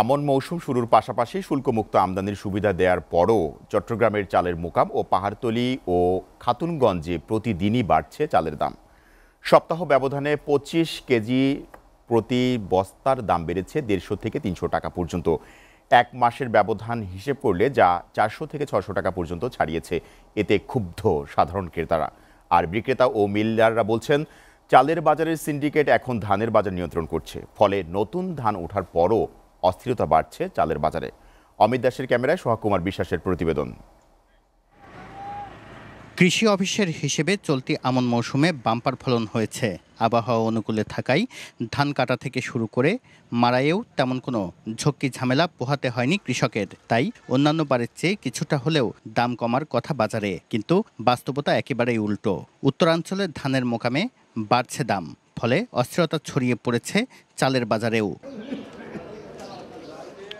আমন মৌসুম শুরুর পাশাপাশি শুল্কমুক্ত আমদানির সুবিধা দেওয়ার পরও চট্টগ্রামের চালের মোকাম ও পাহাড়তলী ও খাতুনগঞ্জে প্রতিদিনই বাড়ছে চালের দাম। সপ্তাহ ব্যবধানে 25 কেজি প্রতি বস্তার দাম বেড়েছে 150 থেকে 300 টাকা পর্যন্ত। এক মাসের ব্যবধান হিসেব করলে যা 400 থেকে 600 টাকা পর্যন্ত ছাড়িয়েছে। এতে ক্ষুব্ধ সাধারণ ক্রেতারা। আর বিক্রেতা ও মিলাররা বলছেন, চালের বাজারের সিন্ডিকেট এখন ধানের বাজার নিয়ন্ত্রণ করছে। ফলে নতুন ধান ওঠার পরও অস্থিরতা বাড়ছে চালের বাজারে। অমিত দাসের ক্যামেরায় সোহাগ কুমার বিশ্বাসের প্রতিবেদন। কৃষি অফিসের হিসেবে চলতি আমন মৌসুমে বাম্পার ফলন হয়েছে। আবহাওয়া অনুকূলে থাকায় ধান কাটা থেকে শুরু করে মাড়াইয়েও তেমন কোনো ঝক্কি ঝামেলা পোহাতে হয়নি কৃষকের। তাই অন্যান্য বারের চেয়ে কিছুটা হলেও দাম কমার কথা বাজারে, কিন্তু বাস্তবতা একেবারেই উল্টো। উত্তরাঞ্চলের ধানের মোকামে বাড়ছে দাম, ফলে অস্থিরতা ছড়িয়ে পড়েছে চালের বাজারেও।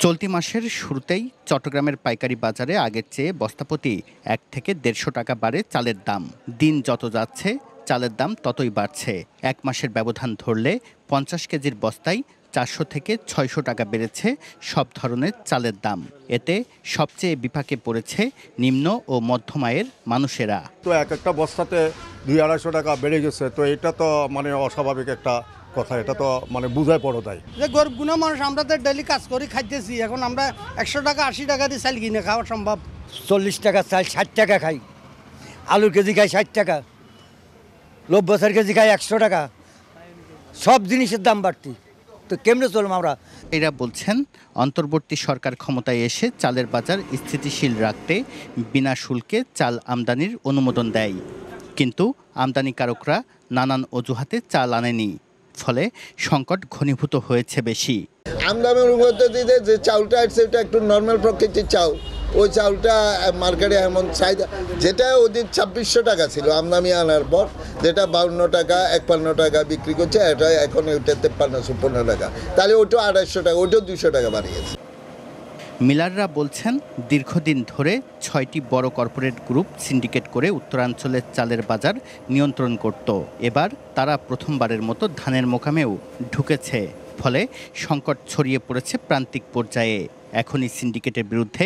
চলতি মাসের শুরুতেই চট্টগ্রামের পাইকারি বাজারে আগের চেয়ে বস্তাপ্রতি 1 থেকে 150 টাকা বাড়ে চালের দাম। দিন যত যাচ্ছে চালের দাম ততই বাড়ছে। এক মাসের ব্যবধান ধরলে 50 কেজির বস্তায় 400 থেকে 600 টাকা বেড়েছে সব ধরনের চালের দাম। এতে সবচেয়ে বিপাকে পড়েছে নিম্ন ও মধ্যম আয়ের মানুষেরা। তো একটা বস্তাতে 200-250 টাকা বেড়ে গেছে, তো এটা তো অস্বাভাবিক একটা কথা। এটা তো বুঝায় পড়ো তাই যে গরিব গুণা মানুষ, আমরা তো ডেলি কাজ করি খাইতেছি। এখন আমরা 100 টাকা 80 টাকা দিয়ে চাল কিনে খাওয়া সম্ভব? 40 টাকা চাল 60 টাকা খাই, আলুর কেজি খাই 60 টাকা, লব্বসার কেজি খাই 100 টাকা। সব জিনিসের দাম বাড়তি, তো কেমনে চলবো আমরা? এরা বলছেন, অন্তর্বর্তী সরকার ক্ষমতায় এসে চালের বাজার স্থিতিশীল রাখতে বিনা শুল্কে চাল আমদানির অনুমোদন দেয়, কিন্তু আমদানিকারকরা নানান অজুহাতে চাল আনেনি। ফলে সংকট ঘনীভূত হয়েছে বেশি। আমদানির অনুমোদন দিতে যে চাউলটা আছে এটা একটু নর্মাল প্রকৃতির চাউল, ওই চাউলটা মার্কেটে এমন চাহিদা, যেটা ওদের 2600 টাকা ছিল আমদানি আনার পর, যেটা 52 টাকা 51 টাকা বিক্রি করছে, এটা এখন ওইটা 53-54 টাকা। তাহলে ওইটা 2800 টাকা, ওইটাও 200 টাকা বাড়িয়েছে। মিলাররা বলছেন, দীর্ঘদিন ধরে 6টি বড় কর্পোরেট গ্রুপ সিন্ডিকেট করে উত্তরাঞ্চলের চালের বাজার নিয়ন্ত্রণ করত। এবার তারা প্রথমবারের মতো ধানের মোকামেও ঢুকেছে। ফলে সংকট ছড়িয়ে পড়েছে প্রান্তিক পর্যায়ে। এখনই সিন্ডিকেটের বিরুদ্ধে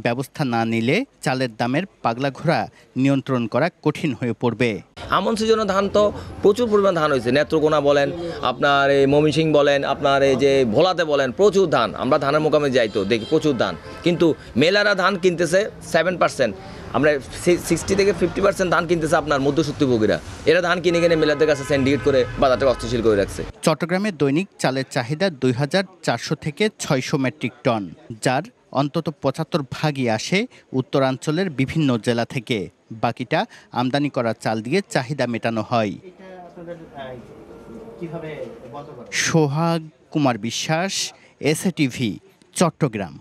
ব্যবস্থা না নিলে চালের দামের পাগলা ঘোড়া নিয়ন্ত্রণ করা কঠিন হয়ে পড়বে। আমন সিজনে ধান তো প্রচুর পরিমাণ ধান হয়েছে। নেত্রকোনা বলেন, আপনার এই ময়মনসিং বলেন, আপনার এই যে ভোলাতে বলেন, প্রচুর ধান। আমরা ধানের মোকামে যাই তো দেখি প্রচুর ধান, কিন্তু মেলারা ধান কিনতেছে 7%। আমরা 60 থেকে 50% ধান কিনতেছে আপনার মধ্যসূত্রভোগীরা। এরা ধান কিনে কিনে মেলাদের কাছে সিন্ডিকেট করে বাজারটাকে অস্থিতিশীল করে রাখছে। চট্টগ্রামে দৈনিক চালের চাহিদা 2400 থেকে 600 মেট্রিক টন, যার অন্তত 75 ভাগই আসে উত্তরাঞ্চলের বিভিন্ন জেলা থেকে। বাকিটা আমদানি করা চাল দিয়ে চাহিদা মেটানো হয়। সোহাগ কুমার বিশ্বাস, এসএটিভি, চট্টগ্রাম।